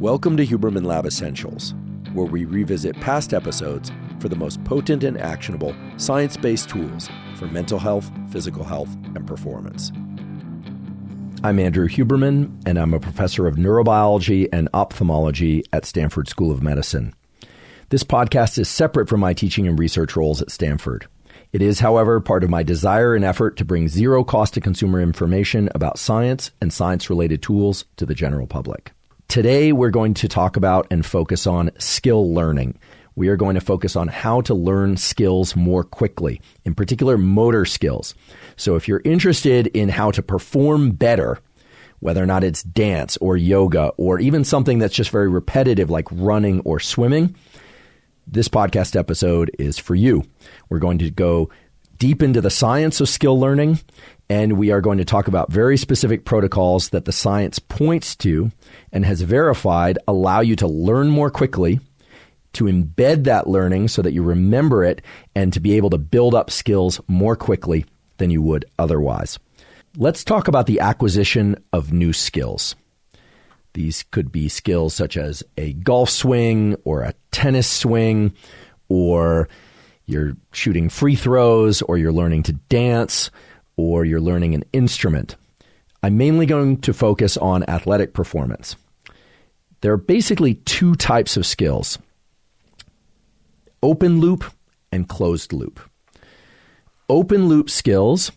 Welcome to Huberman Lab Essentials, where we revisit past episodes for the most potent and actionable science-based tools for mental health, physical health, and performance. I'm Andrew Huberman, and I'm a professor of neurobiology and ophthalmology at Stanford School of Medicine. This podcast is separate from my teaching and research roles at Stanford. It is, however, part of my desire and effort to bring zero cost to consumer information about science and science-related tools to the general public. Today, we're going to talk about and focus on skill learning. We are going to focus on how to learn skills more quickly, in particular motor skills. So if you're interested in how to perform better, whether or not it's dance or yoga or even something that's just very repetitive like running or swimming, this podcast episode is for you. We're going to go deep into the science of skill learning, and we are going to talk about very specific protocols that the science points to and has verified allow you to learn more quickly, to embed that learning so that you remember it, and to be able to build up skills more quickly than you would otherwise. Let's talk about the acquisition of new skills. These could be skills such as a golf swing or a tennis swing, or you're shooting free throws, or you're learning to dance, or you're learning an instrument. I'm mainly going to focus on athletic performance. There are basically two types of skills: open loop and closed loop. Open loop skills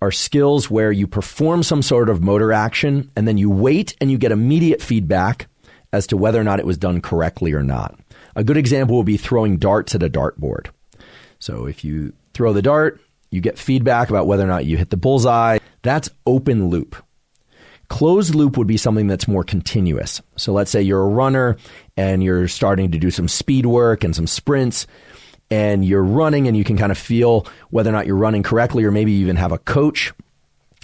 are skills where you perform some sort of motor action and then you wait and you get immediate feedback as to whether or not it was done correctly or not. A good example would be throwing darts at a dartboard. So if you throw the dart, you get feedback about whether or not you hit the bullseye. That's open loop. Closed loop would be something that's more continuous. So let's say you're a runner and you're starting to do some speed work and some sprints, and you're running and you can kind of feel whether or not you're running correctly, or maybe you even have a coach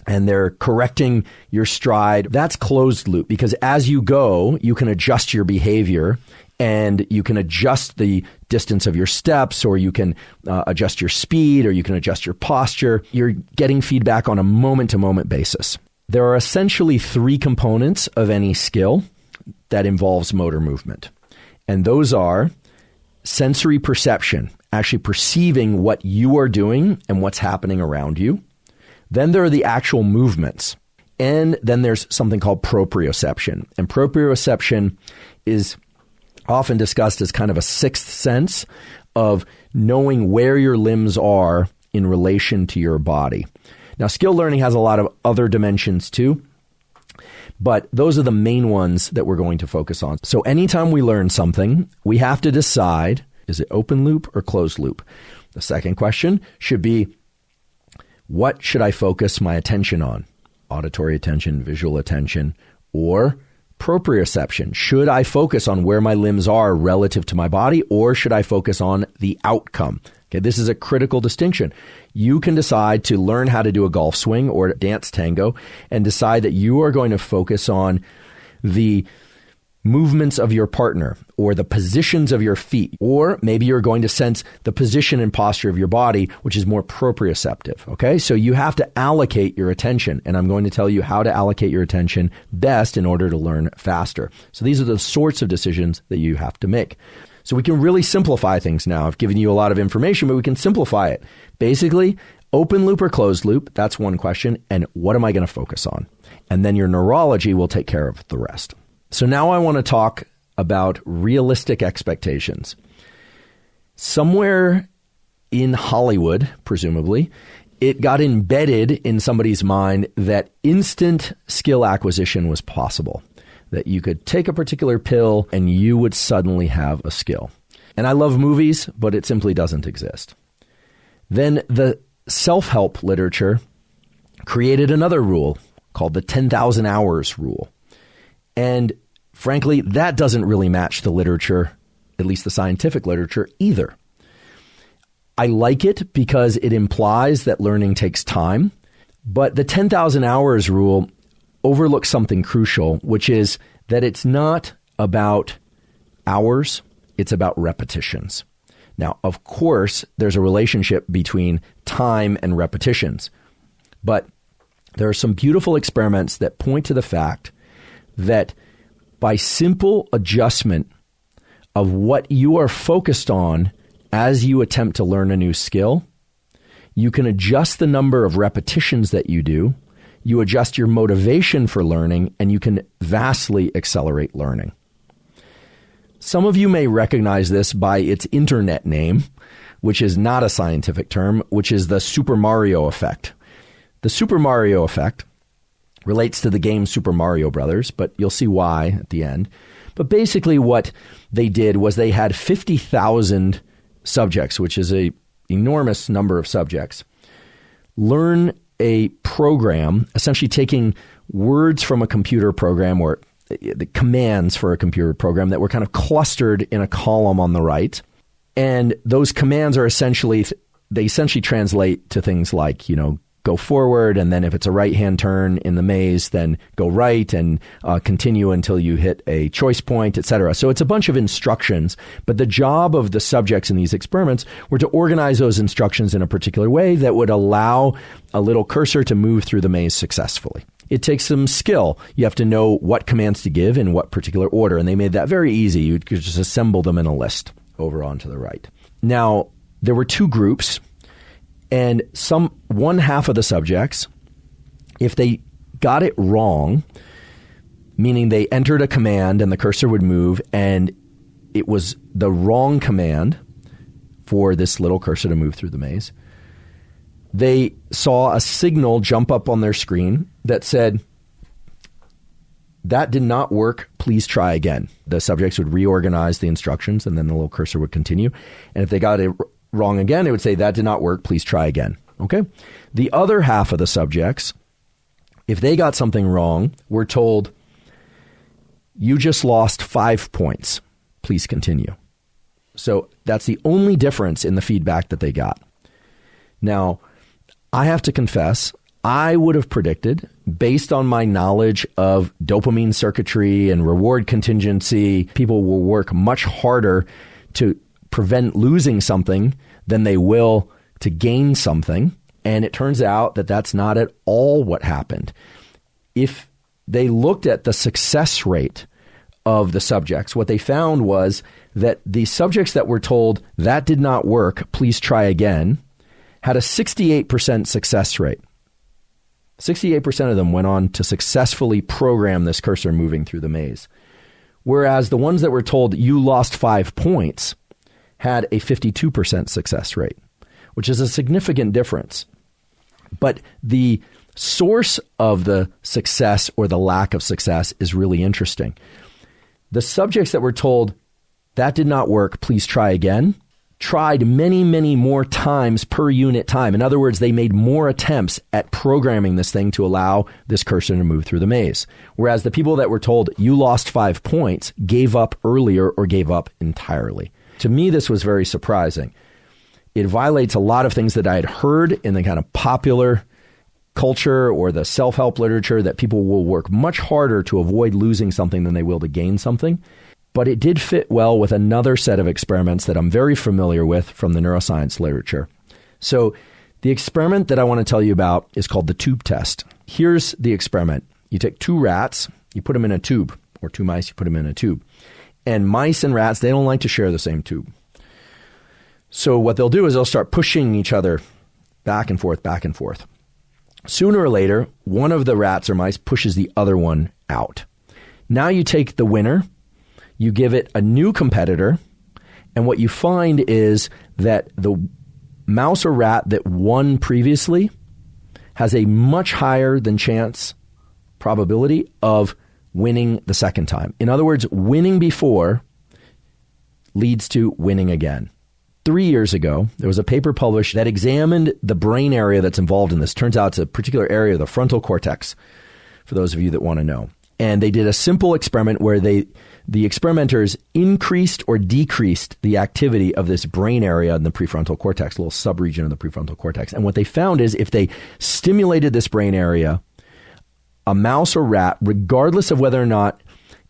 and they're correcting your stride. That's closed loop, because as you go, you can adjust your behavior and you can adjust the distance of your steps, or you can adjust your speed, or you can adjust your posture. You're getting feedback on a moment-to-moment basis. There are essentially three components of any skill that involves motor movement, and those are sensory perception, actually perceiving what you are doing and what's happening around you. Then there are the actual movements. And then there's something called proprioception. And proprioception is often discussed as kind of a sixth sense of knowing where your limbs are in relation to your body. Now, skill learning has a lot of other dimensions too, but those are the main ones that we're going to focus on. So anytime we learn something, we have to decide, is it open loop or closed loop? The second question should be, what should I focus my attention on? Auditory attention, visual attention, or proprioception. Should I focus on where my limbs are relative to my body, or should I focus on the outcome? Okay, this is a critical distinction. You can decide to learn how to do a golf swing or dance tango and decide that you are going to focus on the movements of your partner or the positions of your feet, or maybe you're going to sense the position and posture of your body, which is more proprioceptive. Okay, so you have to allocate your attention, and I'm going to tell you how to allocate your attention best in order to learn faster. So these are the sorts of decisions that you have to make. So we can really simplify things now. I've given you a lot of information, but we can simplify it. Basically, open loop or closed loop, that's one question. And what am I going to focus on? And then your neurology will take care of the rest. So now I want to talk about realistic expectations. Somewhere in Hollywood, presumably, it got embedded in somebody's mind that instant skill acquisition was possible, that you could take a particular pill and you would suddenly have a skill. And I love movies, but it simply doesn't exist. Then the self-help literature created another rule called the 10,000 hours rule. And frankly, that doesn't really match the literature, at least the scientific literature, either. I like it because it implies that learning takes time, but the 10,000 hours rule overlooks something crucial, which is that it's not about hours, it's about repetitions. Now, of course, there's a relationship between time and repetitions, but there are some beautiful experiments that point to the fact that By simple adjustment of what you are focused on as you attempt to learn a new skill, you can adjust the number of repetitions that you do, you adjust your motivation for learning, and you can vastly accelerate learning. Some of you may recognize this by its internet name, which is not a scientific term, which is the Super Mario effect. The Super Mario effect relates to the game Super Mario Brothers, but you'll see why at the end. But basically what they did was they had 50,000 subjects, which is an enormous number of subjects, learn a program, essentially taking words from a computer program or the commands for a computer program that were kind of clustered in a column on the right. And those commands are essentially translate to things like, go forward, and then if it's a right-hand turn in the maze, then go right and continue until you hit a choice point, etc. So it's a bunch of instructions, but the job of the subjects in these experiments were to organize those instructions in a particular way that would allow a little cursor to move through the maze successfully. It takes some skill. You have to know what commands to give in what particular order, and they made that very easy. You could just assemble them in a list over onto the right. Now, there were two groups. And one half of the subjects, if they got it wrong, meaning they entered a command and the cursor would move and it was the wrong command for this little cursor to move through the maze, they saw a signal jump up on their screen that said, "That did not work, please try again." The subjects would reorganize the instructions and then the little cursor would continue. And if they got it wrong again, it would say, "That did not work, please try again." Okay? The other half of the subjects, if they got something wrong, were told, "You just lost 5 points. Please continue." So that's the only difference in the feedback that they got. Now, I have to confess, I would have predicted, based on my knowledge of dopamine circuitry and reward contingency, people will work much harder to prevent losing something than they will to gain something. And it turns out that that's not at all what happened. If they looked at the success rate of the subjects, what they found was that the subjects that were told, "That did not work, please try again," had a 68% success rate. 68% of them went on to successfully program this cursor moving through the maze. Whereas the ones that were told, "You lost 5 points," had a 52% success rate, which is a significant difference. But the source of the success or the lack of success is really interesting. The subjects that were told, "That did not work, please try again," tried many, many more times per unit time. In other words, they made more attempts at programming this thing to allow this cursor to move through the maze. Whereas the people that were told, "You lost 5 points," gave up earlier or gave up entirely. To me, this was very surprising. It violates a lot of things that I had heard in the kind of popular culture or the self-help literature, that people will work much harder to avoid losing something than they will to gain something. But it did fit well with another set of experiments that I'm very familiar with from the neuroscience literature. So the experiment that I want to tell you about is called the tube test. Here's the experiment. You take 2 rats, you put them in a tube, or 2 mice, you put them in a tube. And mice and rats, they don't like to share the same tube. So what they'll do is they'll start pushing each other back and forth, back and forth. Sooner or later, one of the rats or mice pushes the other one out. Now you take the winner, you give it a new competitor, and what you find is that the mouse or rat that won previously has a much higher than chance probability of winning the second time. In other words, winning before leads to winning again. 3 years ago, there was a paper published that examined the brain area that's involved in this. Turns out it's a particular area of the frontal cortex, for those of you that want to know. And they did a simple experiment where the experimenters increased or decreased the activity of this brain area in the prefrontal cortex, a little subregion of the prefrontal cortex. And what they found is if they stimulated this brain area, a mouse or rat, regardless of whether or not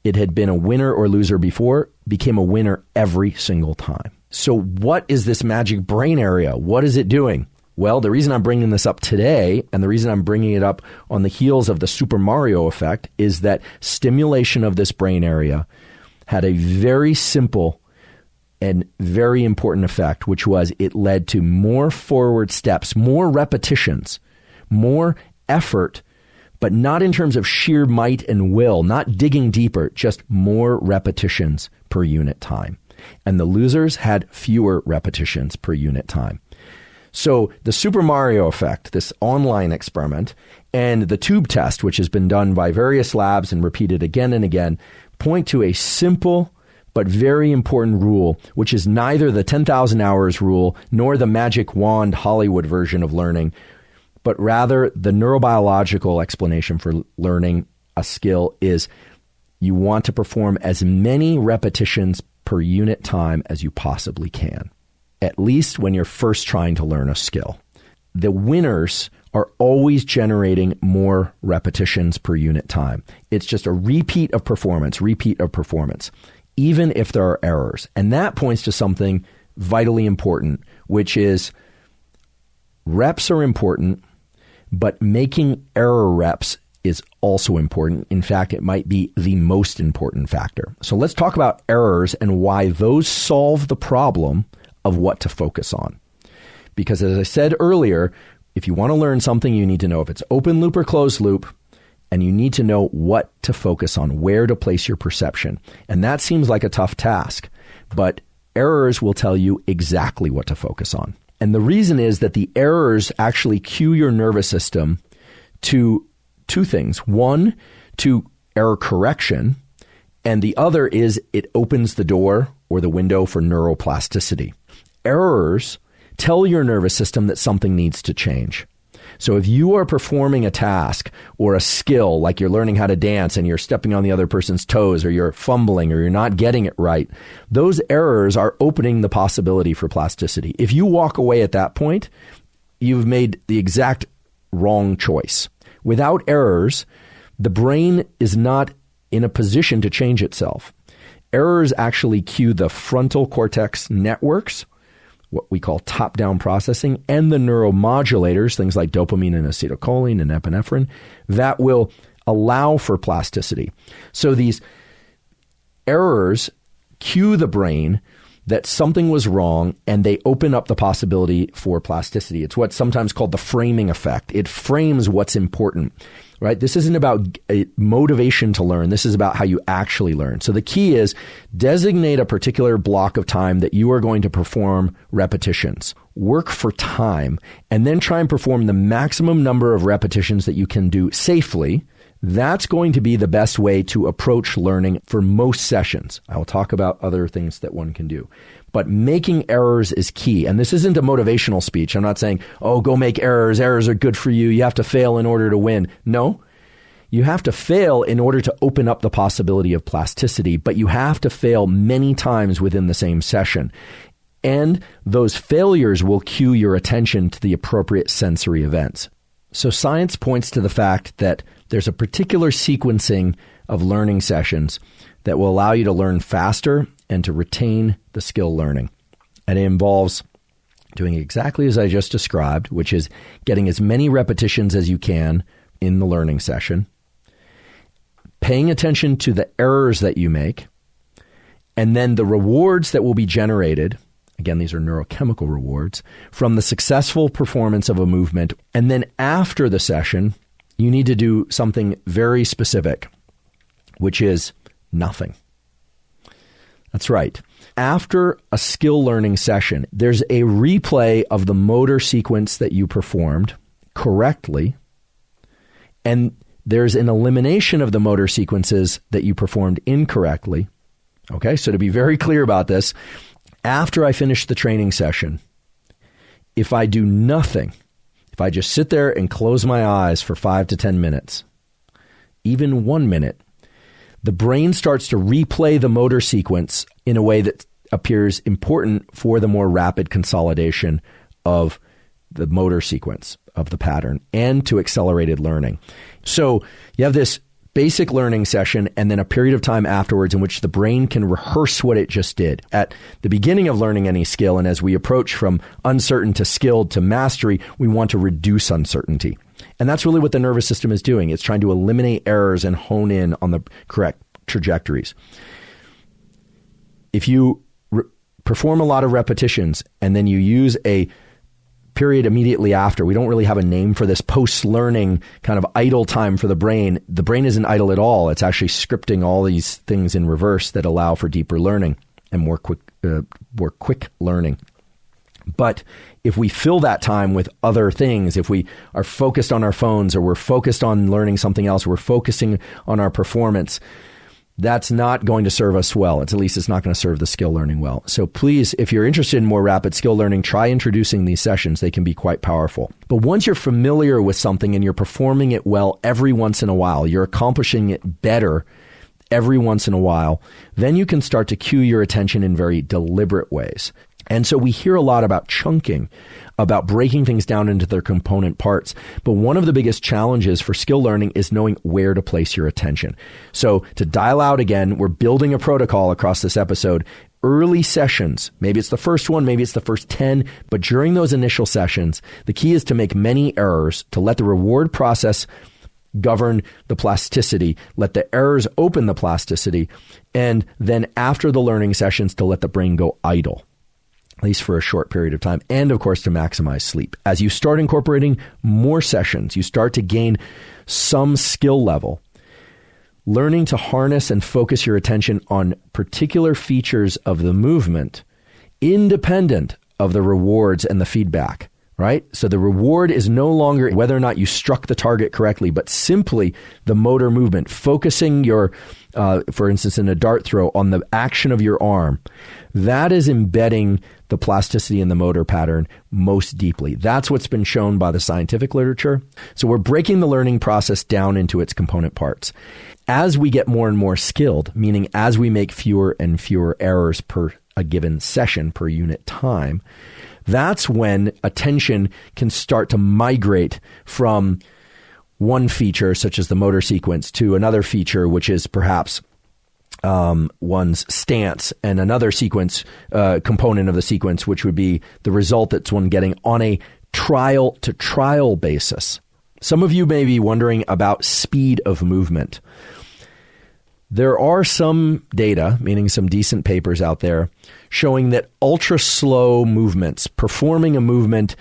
it had been a winner or loser before, became a winner every single time. So what is this magic brain area? What is it doing? Well, the reason I'm bringing this up today, and the reason I'm bringing it up on the heels of the Super Mario effect, is that stimulation of this brain area had a very simple and very important effect, which was it led to more forward steps, more repetitions, more effort, but not in terms of sheer might and will, not digging deeper, just more repetitions per unit time. And the losers had fewer repetitions per unit time. So the Super Mario effect, this online experiment, and the tube test, which has been done by various labs and repeated again and again, point to a simple but very important rule, which is neither the 10,000 hours rule nor the magic wand Hollywood version of learning, but rather the neurobiological explanation for learning a skill is you want to perform as many repetitions per unit time as you possibly can, at least when you're first trying to learn a skill. The winners are always generating more repetitions per unit time. It's just a repeat of performance, even if there are errors. And that points to something vitally important, which is reps are important, but making error reps is also important. In fact, it might be the most important factor. So let's talk about errors and why those solve the problem of what to focus on. Because as I said earlier, if you want to learn something, you need to know if it's open loop or closed loop, and you need to know what to focus on, where to place your perception. And that seems like a tough task, but errors will tell you exactly what to focus on. And the reason is that the errors actually cue your nervous system to two things. One, to error correction, and the other is it opens the door or the window for neuroplasticity. Errors tell your nervous system that something needs to change. So if you are performing a task or a skill, like you're learning how to dance and you're stepping on the other person's toes, or you're fumbling, or you're not getting it right, those errors are opening the possibility for plasticity. If you walk away at that point, you've made the exact wrong choice. Without errors, the brain is not in a position to change itself. Errors actually cue the frontal cortex networks, what we call top-down processing, and the neuromodulators, things like dopamine and acetylcholine and epinephrine, that will allow for plasticity. So these errors cue the brain that something was wrong, and they open up the possibility for plasticity. It's what's sometimes called the framing effect. It frames what's important, right? This isn't about motivation to learn. This is about how you actually learn. So the key is designate a particular block of time that you are going to perform repetitions. Work for time, and then try and perform the maximum number of repetitions that you can do safely. That's going to be the best way to approach learning for most sessions. I will talk about other things that one can do. But making errors is key. And this isn't a motivational speech. I'm not saying, oh, go make errors. Errors are good for you. You have to fail in order to win. No, you have to fail in order to open up the possibility of plasticity, but you have to fail many times within the same session. And those failures will cue your attention to the appropriate sensory events. So science points to the fact that there's a particular sequencing of learning sessions that will allow you to learn faster and to retain the skill learning. And it involves doing exactly as I just described, which is getting as many repetitions as you can in the learning session, paying attention to the errors that you make, and then the rewards that will be generated. Again, these are neurochemical rewards from the successful performance of a movement. And then after the session, you need to do something very specific, which is nothing. That's right. After a skill learning session, there's a replay of the motor sequence that you performed correctly, and there's an elimination of the motor sequences that you performed incorrectly. Okay, so to be very clear about this, after I finish the training session, if I do nothing, if I just sit there and close my eyes for 5 to 10 minutes, even 1 minute, the brain starts to replay the motor sequence in a way that appears important for the more rapid consolidation of the motor sequence of the pattern and to accelerated learning. So you have this basic learning session, and then a period of time afterwards in which the brain can rehearse what it just did. At the beginning of learning any skill, and as we approach from uncertain to skilled to mastery, we want to reduce uncertainty. And that's really what the nervous system is doing. It's trying to eliminate errors and hone in on the correct trajectories. If you perform a lot of repetitions and then you use a period immediately after, we don't really have a name for this post-learning kind of idle time for the brain. The brain isn't idle at all. It's actually scripting all these things in reverse that allow for deeper learning and more quick learning. But if we fill that time with other things, if we are focused on our phones, or we're focused on learning something else, we're focusing on our performance, that's not going to serve us well. At least it's not going to serve the skill learning well. So please, if you're interested in more rapid skill learning, try introducing these sessions. They can be quite powerful. But once you're familiar with something and you're performing it well every once in a while, you're accomplishing it better every once in a while, then you can start to cue your attention in very deliberate ways. And so we hear a lot about chunking, about breaking things down into their component parts. But one of the biggest challenges for skill learning is knowing where to place your attention. So to dial out again, we're building a protocol across this episode. Early sessions, maybe it's the first one, maybe it's the first 10, but during those initial sessions, the key is to make many errors, to let the reward process govern the plasticity, let the errors open the plasticity, and then after the learning sessions, to let the brain go idle, at least for a short period of time, and of course to maximize sleep. As you start incorporating more sessions, you start to gain some skill level. Learning to harness and focus your attention on particular features of the movement, independent of the rewards and the feedback, right? So the reward is no longer whether or not you struck the target correctly, but simply the motor movement, focusing your, for instance, in a dart throw, on the action of your arm. That is embedding the plasticity in the motor pattern most deeply. That's what's been shown by the scientific literature. So we're breaking the learning process down into its component parts. As we get more and more skilled, meaning as we make fewer and fewer errors per a given session, per unit time, that's when attention can start to migrate from one feature, such as the motor sequence, to another feature, which is perhaps one's stance, and another sequence component of the sequence, which would be the result that's one getting on a trial-to-trial basis. Some of you may be wondering about speed of movement. There are some data, meaning some decent papers out there, showing that ultra-slow movements, performing a movement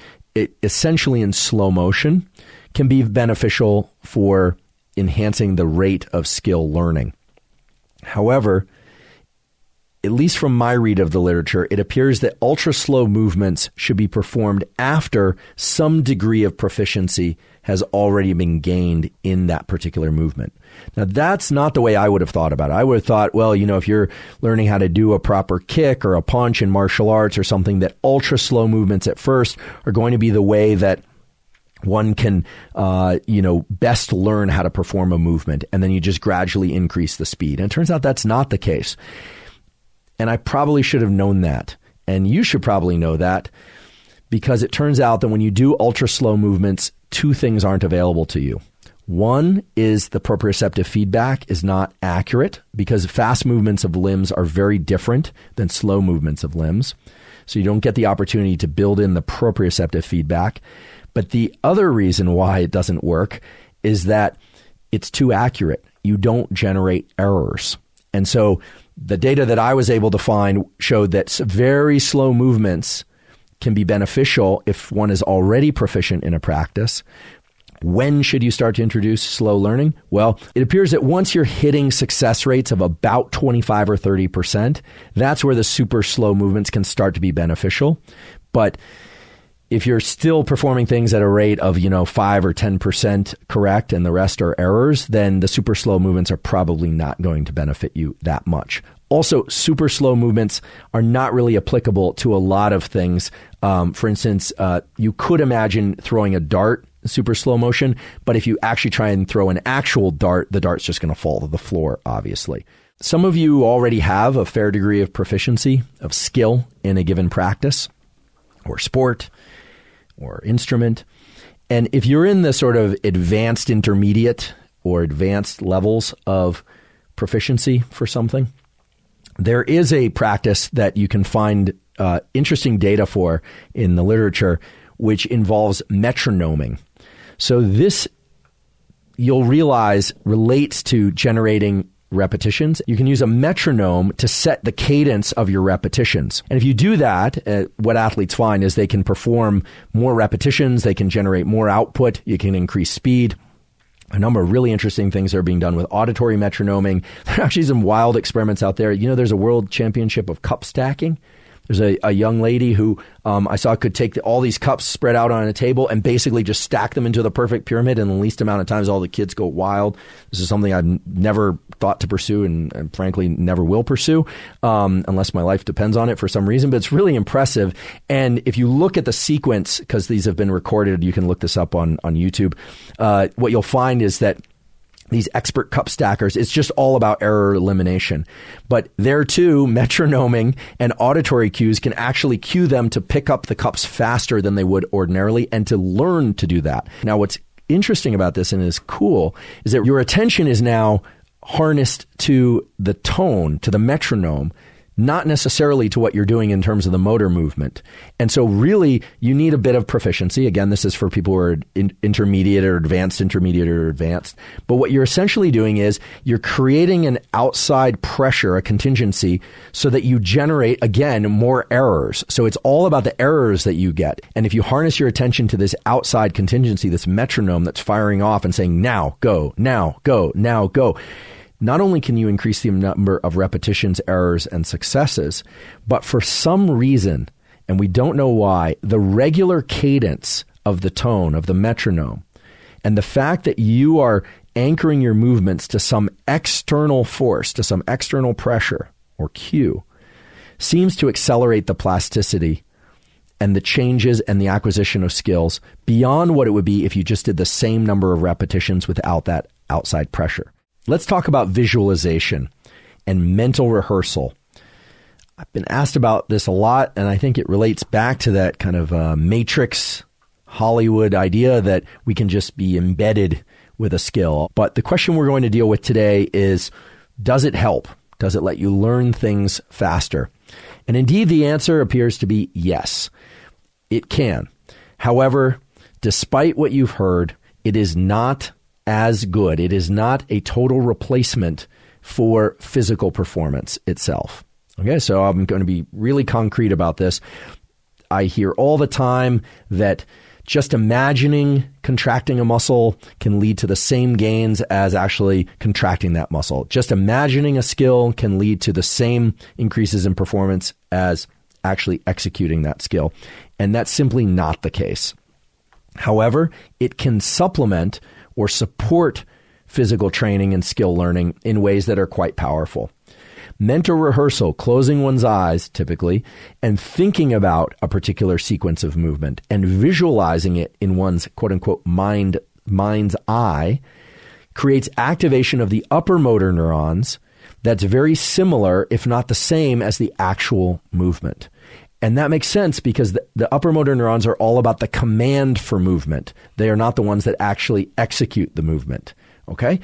essentially in slow motion, can be beneficial for enhancing the rate of skill learning. However, at least from my read of the literature, it appears that ultra-slow movements should be performed after some degree of proficiency has already been gained in that particular movement. Now, that's not the way I would have thought about it. I would have thought, well, if you're learning how to do a proper kick or a punch in martial arts or something, that ultra-slow movements at first are going to be the way that one can, best learn how to perform a movement, and then you just gradually increase the speed. And it turns out that's not the case. And I probably should have known that. And you should probably know that, because it turns out that when you do ultra slow movements, two things aren't available to you. One is the proprioceptive feedback is not accurate, because fast movements of limbs are very different than slow movements of limbs. So you don't get the opportunity to build in the proprioceptive feedback. But the other reason why it doesn't work is that it's too accurate. You don't generate errors. And so the data that I was able to find showed that very slow movements can be beneficial if one is already proficient in a practice. When should you start to introduce slow learning? Well, it appears that once you're hitting success rates of about 25 or 30%, that's where the super slow movements can start to be beneficial. But if you're still performing things at a rate of, 5 or 10% correct and the rest are errors, then the super slow movements are probably not going to benefit you that much. Also, super slow movements are not really applicable to a lot of things. For instance, you could imagine throwing a dart super slow motion, but if you actually try and throw an actual dart, the dart's just going to fall to the floor, obviously. Some of you already have a fair degree of proficiency, of skill in a given practice or sport or instrument. And if you're in the sort of advanced intermediate or advanced levels of proficiency for something. There is a practice that you can find interesting data for in the literature, which involves metronoming. So this, you'll realize, relates to generating repetitions. You can use a metronome to set the cadence of your repetitions. And if you do that, what athletes find is they can perform more repetitions, they can generate more output, you can increase speed. A number of really interesting things are being done with auditory metronoming. There are actually some wild experiments out there. You know, there's a world championship of cup stacking. There's a young lady who I saw could take all these cups spread out on a table and basically just stack them into the perfect pyramid in the least amount of times. All the kids go wild. This is something I've never thought to pursue and frankly never will pursue unless my life depends on it for some reason. But it's really impressive. And if you look at the sequence, because these have been recorded, you can look this up on YouTube, what you'll find is that these expert cup stackers, it's just all about error elimination. But there too, metronoming and auditory cues can actually cue them to pick up the cups faster than they would ordinarily and to learn to do that. Now, what's interesting about this and is cool is that your attention is now harnessed to the tone, to the metronome, not necessarily to what you're doing in terms of the motor movement. And so really, you need a bit of proficiency. Again, this is for people who are intermediate or advanced, intermediate or advanced. But what you're essentially doing is you're creating an outside pressure, a contingency, so that you generate, again, more errors. So it's all about the errors that you get. And if you harness your attention to this outside contingency, this metronome that's firing off and saying, now, go, now, go, now, go, not only can you increase the number of repetitions, errors, and successes, but for some reason, and we don't know why, the regular cadence of the tone of the metronome and the fact that you are anchoring your movements to some external force, to some external pressure or cue, seems to accelerate the plasticity and the changes and the acquisition of skills beyond what it would be if you just did the same number of repetitions without that outside pressure. Let's talk about visualization and mental rehearsal. I've been asked about this a lot, and I think it relates back to that kind of Matrix Hollywood idea that we can just be embedded with a skill. But the question we're going to deal with today is, does it help? Does it let you learn things faster? And indeed, the answer appears to be yes, it can. However, despite what you've heard, it is not as good. It is not a total replacement for physical performance itself. Okay, so I'm going to be really concrete about this. I hear all the time that just imagining contracting a muscle can lead to the same gains as actually contracting that muscle. Just imagining a skill can lead to the same increases in performance as actually executing that skill. And that's simply not the case. However, it can supplement or support physical training and skill learning in ways that are quite powerful. Mental rehearsal, closing one's eyes typically, and thinking about a particular sequence of movement and visualizing it in one's quote-unquote mind's eye, creates activation of the upper motor neurons that's very similar, if not the same, as the actual movement. And that makes sense because the upper motor neurons are all about the command for movement. They are not the ones that actually execute the movement. Okay?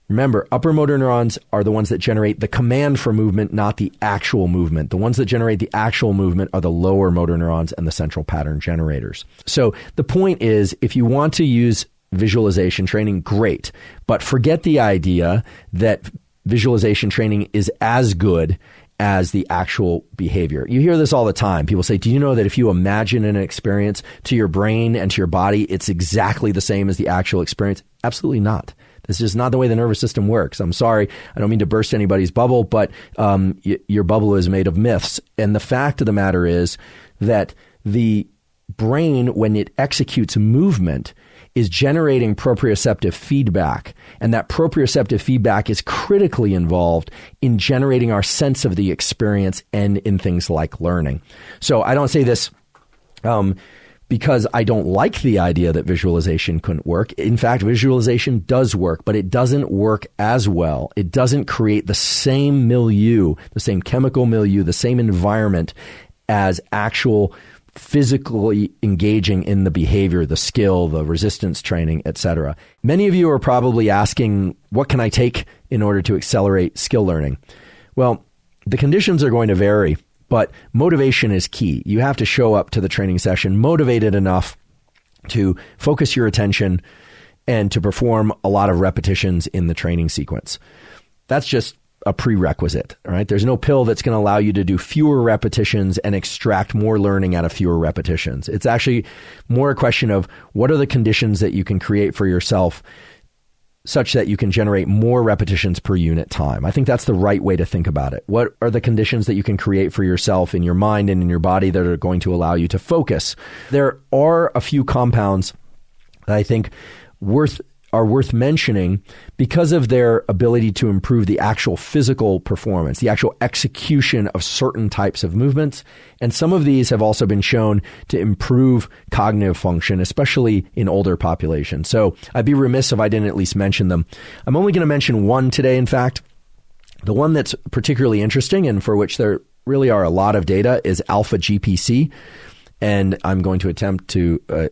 Remember, upper motor neurons are the ones that generate the command for movement, not the actual movement. The ones that generate the actual movement are the lower motor neurons and the central pattern generators. So the point is, if you want to use visualization training, great. But forget the idea that visualization training is as good as the actual behavior. You hear this all the time. People say, do you know that if you imagine an experience to your brain and to your body, it's exactly the same as the actual experience? Absolutely not. This is not the way the nervous system works. I'm sorry. I don't mean to burst anybody's bubble, but your bubble is made of myths. And the fact of the matter is that the brain, when it executes movement, is generating proprioceptive feedback. And that proprioceptive feedback is critically involved in generating our sense of the experience and in things like learning. So I don't say this because I don't like the idea that visualization couldn't work. In fact, visualization does work, but it doesn't work as well. It doesn't create the same milieu, the same chemical milieu, the same environment as actual physically engaging in the behavior, the skill, the resistance training, etc. Many of you are probably asking, what can I take in order to accelerate skill learning? Well, the conditions are going to vary, but motivation is key. You have to show up to the training session motivated enough to focus your attention and to perform a lot of repetitions in the training sequence. That's just a prerequisite, right? There's no pill that's going to allow you to do fewer repetitions and extract more learning out of fewer repetitions. It's actually more a question of what are the conditions that you can create for yourself such that you can generate more repetitions per unit time. I think that's the right way to think about it. What are the conditions that you can create for yourself in your mind and in your body that are going to allow you to focus? There are a few compounds that I think are worth mentioning because of their ability to improve the actual physical performance, the actual execution of certain types of movements. And some of these have also been shown to improve cognitive function, especially in older populations. So I'd be remiss if I didn't at least mention them. I'm only going to mention one today, in fact. The one that's particularly interesting and for which there really are a lot of data is alpha-GPC. And I'm going to attempt to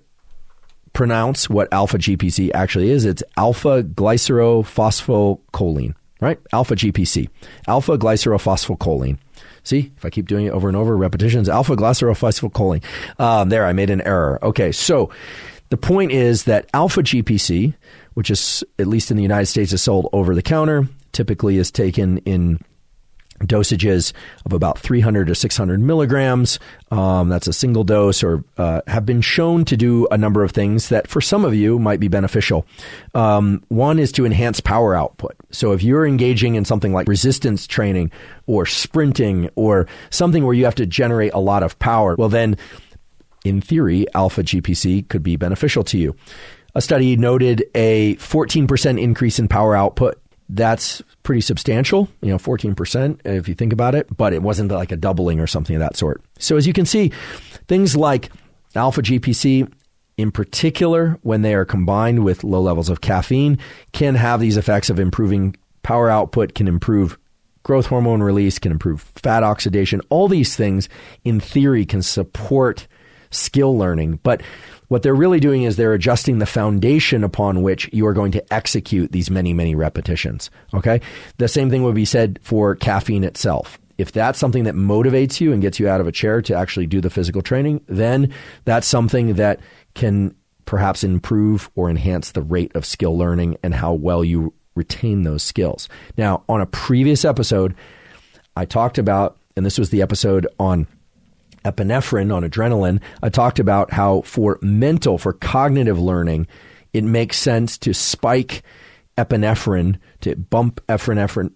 pronounce what alpha-GPC actually is. It's alpha-glycerophosphocholene, right? Alpha-GPC, alpha-glycerophosphocholene. See, if I keep doing it over and over, repetitions, alpha-glycerophosphocholene. There, I made an error. Okay, so the point is that alpha-GPC, which is, at least in the United States, is sold over the counter, typically is taken in dosages of about 300 to 600 milligrams. That's a single dose, or have been shown to do a number of things that for some of you might be beneficial. One is to enhance power output. So if you're engaging in something like resistance training or sprinting or something where you have to generate a lot of power, well then, in theory, alpha-GPC could be beneficial to you. A study noted a 14% increase in power output. That's pretty substantial, 14% if you think about it, but it wasn't like a doubling or something of that sort. So as you can see, things like alpha-GPC in particular, when they are combined with low levels of caffeine, can have these effects of improving power output, can improve growth hormone release, can improve fat oxidation. All these things in theory can support skill learning, but what they're really doing is they're adjusting the foundation upon which you are going to execute these many, many repetitions. Okay. The same thing would be said for caffeine itself. If that's something that motivates you and gets you out of a chair to actually do the physical training, then that's something that can perhaps improve or enhance the rate of skill learning and how well you retain those skills. Now, on a previous episode, I talked about, and this was the episode on epinephrine, on adrenaline, I talked about how for cognitive learning, it makes sense to spike epinephrine, to bump epinephrine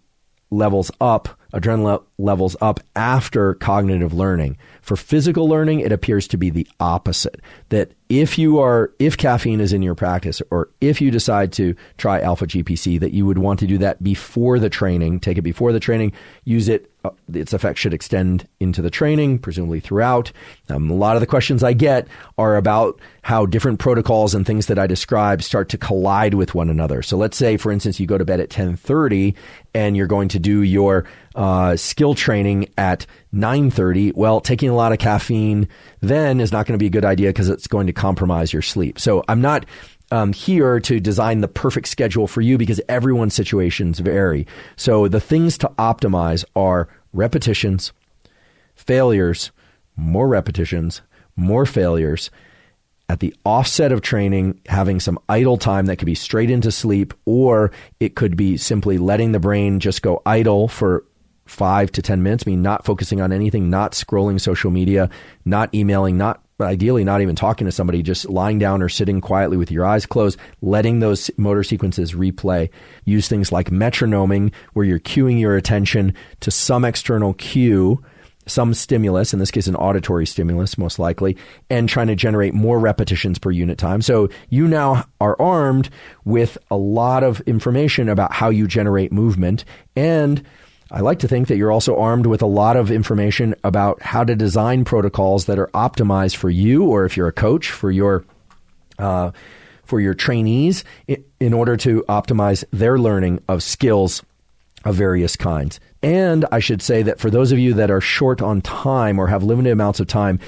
levels up, adrenaline levels up after cognitive learning. For physical learning, it appears to be the opposite. That if caffeine is in your practice, or if you decide to try alpha-GPC, that you would want to do that before the training, take it before the training, use it, its effect should extend into the training, presumably throughout. A lot of the questions I get are about how different protocols and things that I describe start to collide with one another. So let's say, for instance, you go to bed at 10:30 and you're going to do your skill training at 9:30. Well, taking a lot of caffeine then is not going to be a good idea because it's going to compromise your sleep. So I'm not here to design the perfect schedule for you because everyone's situations vary. So the things to optimize are repetitions, failures, more repetitions, more failures. At the offset of training, having some idle time that could be straight into sleep, or it could be simply letting the brain just go idle for 5 to 10 minutes, not focusing on anything, not scrolling social media, not emailing, ideally not even talking to somebody, just lying down or sitting quietly with your eyes closed, letting those motor sequences replay. Use things like metronoming, where you're cueing your attention to some external cue, some stimulus, in this case an auditory stimulus most likely, and trying to generate more repetitions per unit time. So you now are armed with a lot of information about how you generate movement, and I like to think that you're also armed with a lot of information about how to design protocols that are optimized for you, or if you're a coach, for your trainees, in order to optimize their learning of skills of various kinds. And I should say that for those of you that are short on time or have limited amounts of time,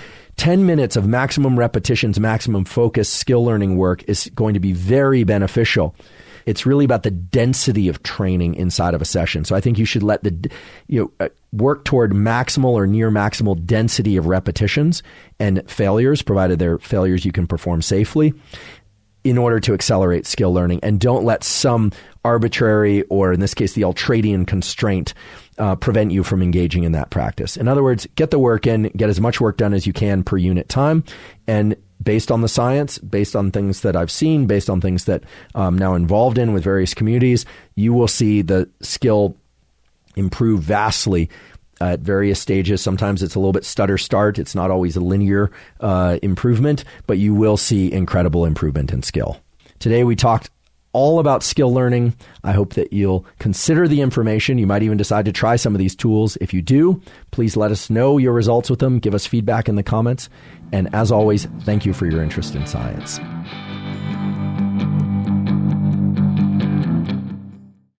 10 minutes of maximum repetitions, maximum focus, skill learning work is going to be very beneficial. It's really about the density of training inside of a session. So I think you should let work toward maximal or near maximal density of repetitions and failures, provided they're failures you can perform safely, in order to accelerate skill learning. And don't let some arbitrary, or in this case, the Ultradian constraint, prevent you from engaging in that practice. In other words, get the work in, get as much work done as you can per unit time. And based on the science, based on things that I've seen, based on things that I'm now involved in with various communities, you will see the skill improve vastly at various stages. Sometimes it's a little bit stutter start. It's not always a linear improvement, but you will see incredible improvement in skill. Today we talked all about skill learning. I hope that you'll consider the information. You might even decide to try some of these tools. If you do, please let us know your results with them. Give us feedback in the comments. And as always, thank you for your interest in science.